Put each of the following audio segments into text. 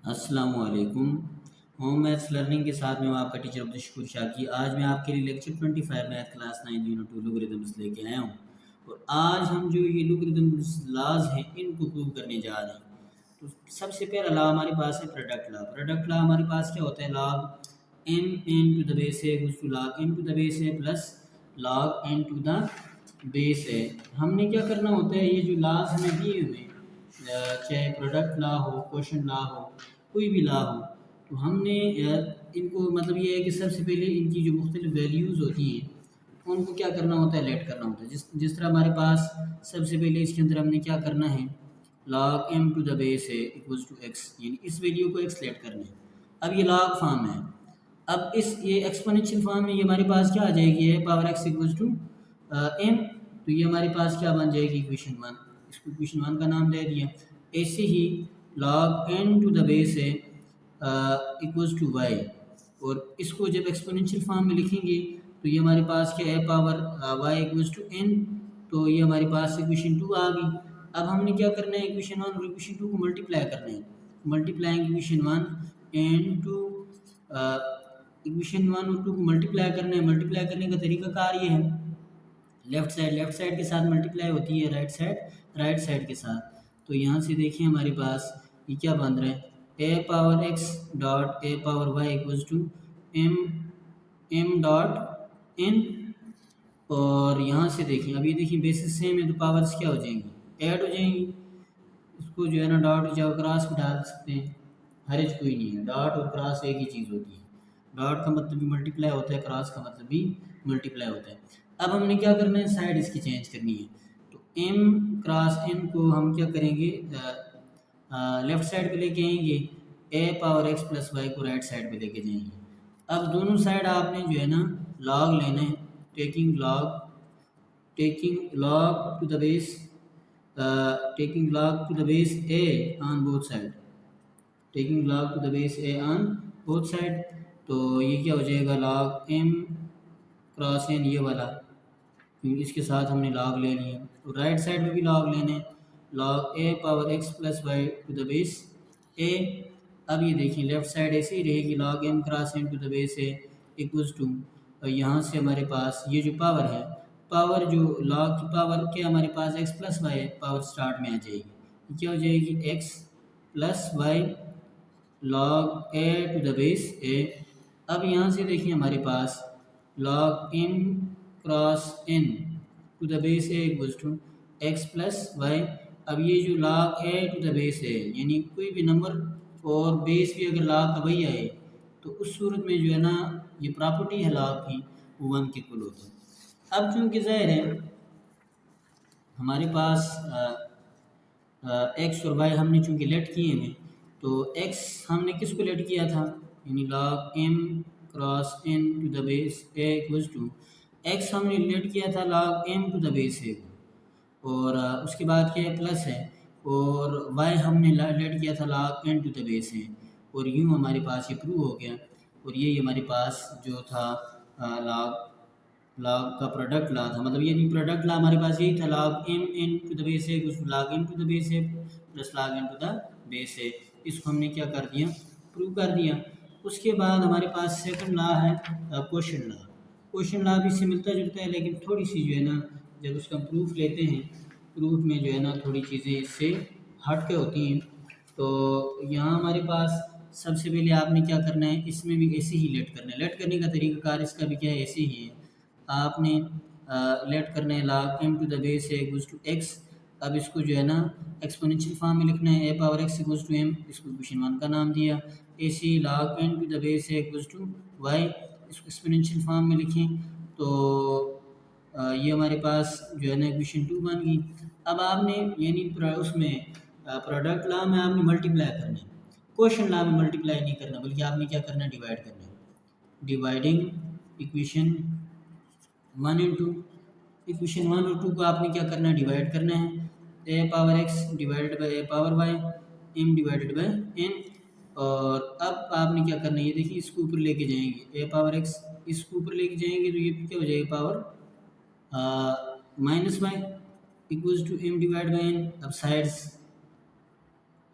अस्सलामुअलैकुम। Home maths learning के साथ में मैं आपका टीचर अब्दुल शाकी। आज मैं आपके लिए लेक्चर 25 मैथ क्लास 9 यूनिट 2 लोगरिथम्स लेके आया हूँ। और आज हम जो ये लोगरिथम्स लाज हैं इनको प्रूव करने जा रहे हैं। तो सबसे पहला लॉ हमारे पास है प्रोडक्ट लॉ। प्रोडक्ट लॉ हमारे पास क्या होता है? Log M N to the base है equals to log M to the base है plus log N to the base है। हमने क्या करना होता है, ये जो लॉज हमें दिए हुए हैं, चाहे प्रोडक्ट लॉ हो, क्वेश्चन लॉ हो, कोई भी लॉ हो, तो हमने इनको मतलब ये है कि सबसे पहले इनकी जो मुख्तलिफ वैल्यूज़ होती हैं उनको क्या करना होता है, लेट करना होता है। जिस जिस तरह हमारे पास सबसे पहले इसके अंदर हमने क्या करना है, log m to the base है इक्वल्स टू x, यानी इस वैल्यू को x लेट करना है। अब ये log फॉर्म है। अब इस ये एक्सपोनेंशियल फॉर्म में ये हमारे पास क्या आ जाएगी है, power x equals to m। तो ये हमारे पास क्या बन जाएगी, इक्वेशन 1। इसको इक्वेशन 1 का नाम दे दिया। ऐसे ही log n to the base है इक्वल्स टू y, और इसको जब एक्सपोनेंशियल फॉर्म में लिखेंगे तो ये हमारे पास क्या है, power y equals to n। तो ये हमारे पास इक्वेशन 2 आ गई। अब हमने क्या करना है, इक्वेशन 1 और इक्वेशन 2 को मल्टीप्लाई करना है। मल्टीप्लाइंग इक्वेशन 1 एंड 2, इक्वेशन 1 और 2 को मल्टीप्लाई करना है। मल्टीप्लाई करने का तरीका कार ये है, लेफ़्ट साइड के साथ मल्टीप्लाई होती है राइट साइड के साथ। तो यहाँ से देखिए हमारे पास ये क्या बन रहा है, A power X dot A power Y equals to M M dot N. और यहाँ से देखिए, अब ये देखिए बेसिस सेम है तो पावर्स क्या हो जाएंगी, ऐड हो जाएंगी। इसको जो है ना डॉट या क्रॉस भी डाल सकते हैं, हर्ज कोई नहीं है। डॉट और क्रॉस एक ही चीज़ होती है। डॉट का मतलब भी मल्टीप्लाई होता है, क्रॉस का मतलब भी मल्टीप्लाई होता है। अब हमने क्या करना है, साइड इसकी चेंज करनी है। तो m क्रॉस n को हम क्या करेंगे, लेफ्ट साइड पे लेके आएंगे, a power x plus y को राइट साइड पे लेके जाएंगे। अब दोनों साइड आपने जो है ना लॉग लेना है, taking log to the base, taking log to the base a on both side, taking log to the base a on both side। तो ये क्या हो जाएगा, log m क्रॉस n, ये वाला, क्योंकि इसके साथ हमने log ले लिया। तो राइट साइड में भी log लेने, log a power x plus y to the base a। अब ये देखिए लेफ्ट साइड ऐसे ही रहेगी, log m cross n to the base a equals to, और यहाँ से हमारे पास ये जो पावर है, पावर जो log की पावर क्या हमारे पास x प्लस वाई है, पावर स्टार्ट में आ जाएगी। क्या हो जाएगी, x plus y log a to the base a। अब यहाँ से देखिए हमारे पास log m cross n to the base a equals to x plus y. अब ये जो log a to the base है, यानी कोई भी नंबर और बेस भी अगर log का वही आए तो उस सूरत में जो है ना ये प्रॉपर्टी है log की, वो 1 के इक्वल होता है। अब चूँकि ज़ाहिर है हमारे पास एक्स और वाई हमने चूँकि लेट किए हैं, तो एक्स हमने किसको लेट किया था, यानी log m cross n to the base a equals to, x हमने लेट किया था log m to the base a, और उसके बाद क्या है, प्लस है, और y हमने लेट किया था log n to the base है। और यूँ हमारे पास ये प्रूव हो गया। और ये हमारे पास जो था log लॉग का प्रोडक्ट ला था, मतलब ये नहीं, प्रोडक्ट ला हमारे पास यही था, log m n to the base है log m to the base है plus log n to the base है। इसको हमने क्या कर दिया, प्रूव कर दिया। उसके बाद हमारे पास सेकंड लॉ है क्वेश्चन लॉ। क्वेश्चन लॉ भी इससे मिलता जुलता है, लेकिन थोड़ी सी जो है ना, जब उसका प्रूफ लेते हैं, प्रूफ में जो है ना थोड़ी चीज़ें इससे हट के होती हैं। तो यहाँ हमारे पास सबसे पहले आपने क्या करना है, इसमें भी ऐसे ही लेट करना है। लेट करने का तरीक़ाकार इसका भी क्या है, ऐसे ही है। आपने लेट करना है log m to the base है इक्वल्स टू x। अब इसको जो है ना एक्सपोनेंशियल फॉर्म में लिखना है, a power x equals to m, इसको इक्वेशन 1 का नाम दिया। ऐसे ही log n to the base है इक्वल्स टू y, इसको एक्सपोनेंशियल फॉर्म में लिखें तो ये हमारे पास जो है ना इक्वेशन 2 बन गई। अब आपने यानी उसमें प्रोडक्ट लॉ में आपने मल्टीप्लाई करना है, क्वेश्चन लॉ में मल्टीप्लाई नहीं करना, बल्कि आपने क्या करना है, डिवाइड करना है। डिवाइडिंग इक्वेशन 1 एंड 2, इक्वेशन 1 और 2 को आपने क्या करना है, डिवाइड करना है। A power X divided by A power Y M divided by N. और अब आपने क्या करना है, ये देखिए इसको ऊपर लेके जाएंगे, ए पावर एक्स इसको ऊपर लेके जाएंगे तो ये क्या हो जाएगा, power minus y equals to m divide by n. अब साइड्स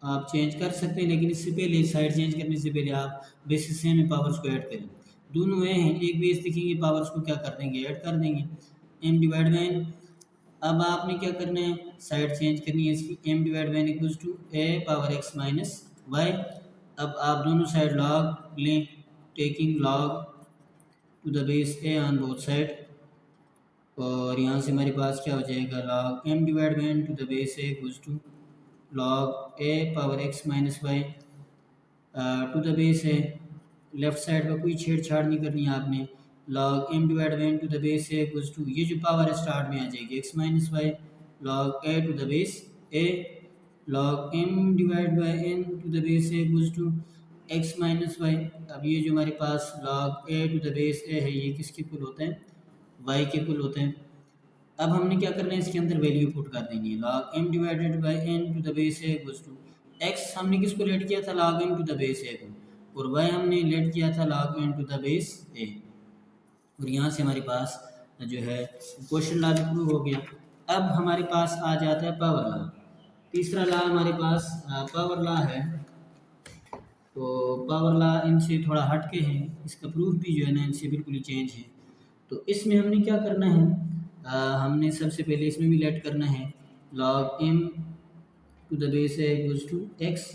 आप चेंज कर सकते हैं, लेकिन इससे पहले साइड चेंज करने से पहले आप बेसिस से में पावर्स को ऐड करें। दोनों ए हैं, एक बेस देखेंगे पावर्स को क्या कर देंगे, ऐड कर देंगे, एम डिवाइड बाई एन। अब आपने क्या करना है, साइड चेंज करनी है इसकी, m divide by n equals to a power x minus Y. अब आप दोनों साइड लॉग लें, taking log to the base A on both side, और यहाँ से हमारे पास क्या हो जाएगा, log M divide by N to the base A equals to log a power x minus y to the base है। लेफ्ट साइड का कोई छेड़छाड़ नहीं करनी है आपने, log M divide by N to the base A equals to, ये जो पावर है स्टार्ट में आ जाएगी X minus Y, log A to the base A, log M divide by N to the base A equals to X minus Y. अब ये जो हमारे पास log A to the base A है, ये किसके इक्वल होते हैं, वाई के इक्वल होते हैं। अब हमने क्या करना है, इसके अंदर वैल्यू पुट कर देंगे, log M divided by N to the base A equals to x हमने किसको लेट किया था, log N to the base A को, और वाई हमने लेट किया था log N to the base A. और यहाँ से हमारे पास जो है क्वेश्चन लॉ भी प्रूव हो गया। अब हमारे पास आ जाता है पावर लॉ। तीसरा लॉ हमारे पास पावर लॉ है। तो पावर लॉ इनसे थोड़ा हट के है, इसका प्रूफ भी जो है ना इनसे बिल्कुल ही चेंज है। तो इसमें हमने क्या करना है, हमने सबसे पहले इसमें भी लेट करना है log M to the base है इक्वल्स टू एक्स,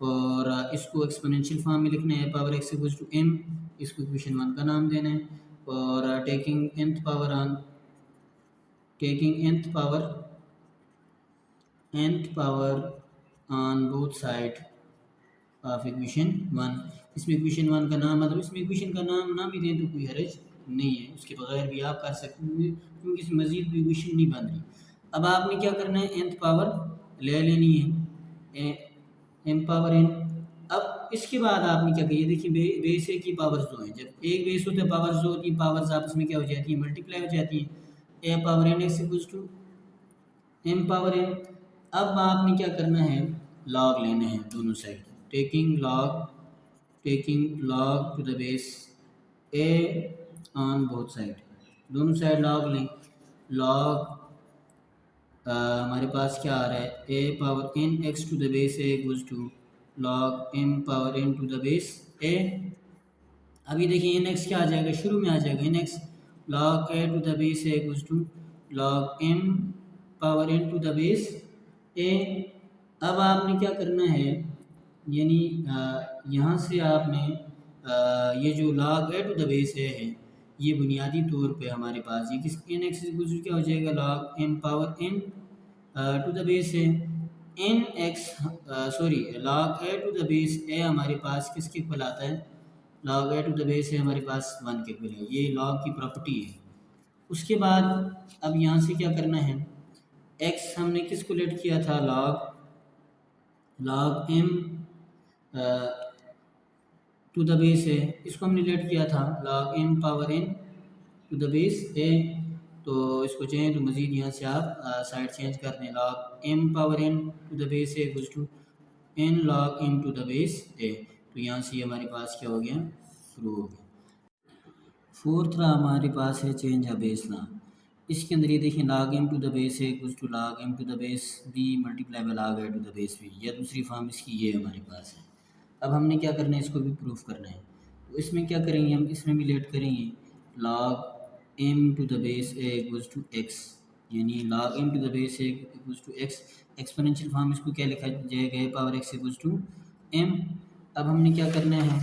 और इसको एक्सपोनेंशियल फॉर्म में लिखना है, power x equals to m, इसको इक्वेशन 1 का नाम देना है, और taking nth power on, taking nth power on both side of equation 1। इसमें इक्वेशन 1 का नाम, मतलब इसमें इक्वेशन का नाम ही दें तो कोई हर्ज नहीं है, उसके बगैर भी आप कर सकते हैं, क्योंकि इसमें मज़ीद कोई इक्वेशन नहीं बन रही। अब आपने क्या करना है, nth पावर ले लेनी है, एम पावर एन। अब इसके बाद आपने क्या करिए, देखिए बेस ए की पावर्स दो हैं, जब एक बेस होता है पावर्स दो होती है, पावर्स आपस में क्या हो जाती है, मल्टीप्लाई हो जाती है, A power N X equals to M power N. अब आपने क्या करना है, लॉग लेना है दोनों side, taking log to the base A on both side, दोनों साइड लॉग लें, लॉग हमारे पास क्या आ रहा है, A power N X to the base A equals to log M power N to the base A. अभी देखिए एन एक्स क्या आ जाएगा, शुरू में आ जाएगा N X, log A to the base A equals to log M power N to the base A. अब आपने क्या करना है, यानी यहाँ से आपने ये जो log A to the base A है, ये बुनियादी तौर पे हमारे पास ये किस एन एक्स क्या हो जाएगा, log M power N to the base है N X, sorry log A to the base A हमारे पास किसके इक्वल आता है, log A to the base है हमारे पास 1 के इक्वल है, ये log की प्रॉपर्टी है। उसके बाद अब यहाँ से क्या करना है, x हमने किसको लेट किया था, log M to the base है, इसको हमने लेट किया था log M power N to the base A. तो इसको चाहें तो मज़ीद यहाँ से आप साइड चेंज कर दें, log M power N to the base A equals to N log M to the base A. तो यहाँ से हमारे पास क्या हो गया, प्रूव हो गया। फोर्थ ला हमारे पास है चेंज अ बेस ला। इसके अंदर ये देखें, log M to the base A equals to log M to the base b multiply by log A to the base b, या दूसरी फॉर्म इसकी ये हमारे पास है। अब हमने क्या करना है, इसको भी प्रूफ करना है। तो इसमें क्या करेंगे हम, इसमें भी लेट करेंगे log M to the base A equals to X, यानी log M to the base A equals to X, exponential form इसको क्या लिखा जाएगा, A power x equals to M. अब हमने क्या करना है,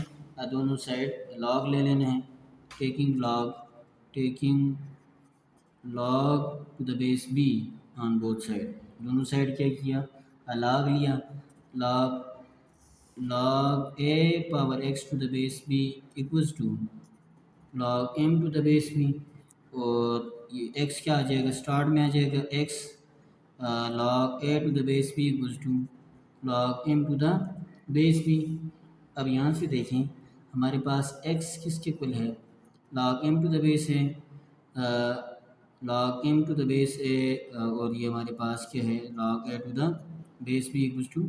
दोनों साइड log ले लेना है, taking log to the base b on both side, दोनों साइड क्या किया, log लिया, log a power x to the base B equals to log M to the base b, और ये x क्या आ जाएगा, स्टार्ट में आ जाएगा x, log A to the base B equals to log M to the base B. अब यहाँ से देखें हमारे पास x किसके इक्वल है, log M to the base है, log M to the base A, और ये हमारे पास क्या है, log A to the base B equals to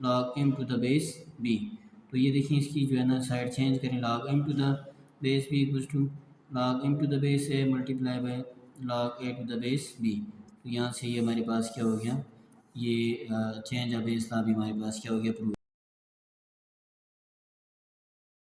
log M to the base B. तो ये देखिए इसकी जो है ना साइड चेंज करें, log M to the base B equals to log M to the base a multiply by log A to the base B. तो यहाँ से ये हमारे पास क्या हो गया, ये चेंज ऑफ इस्लाम भी हमारे पास क्या हो गया, प्रूव